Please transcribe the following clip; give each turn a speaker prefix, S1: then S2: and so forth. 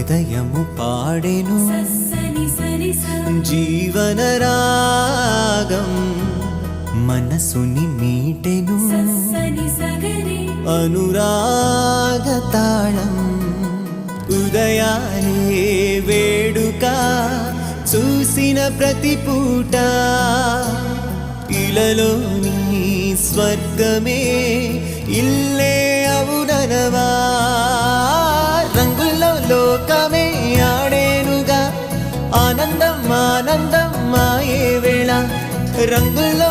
S1: హృదయము పాడెను జీవన రాగం మనసుని మీటెను అనురాగ తాళం ఉదయాలే వేడుక చూసిన ప్రతి పూట ఇలలోని స్వర్గమే ఇల్లే అవుననవా రంగుల్లో లోకమే ఆడేనుగా ఆనందం ఆనందం మాయే వేళ రంగుల్లో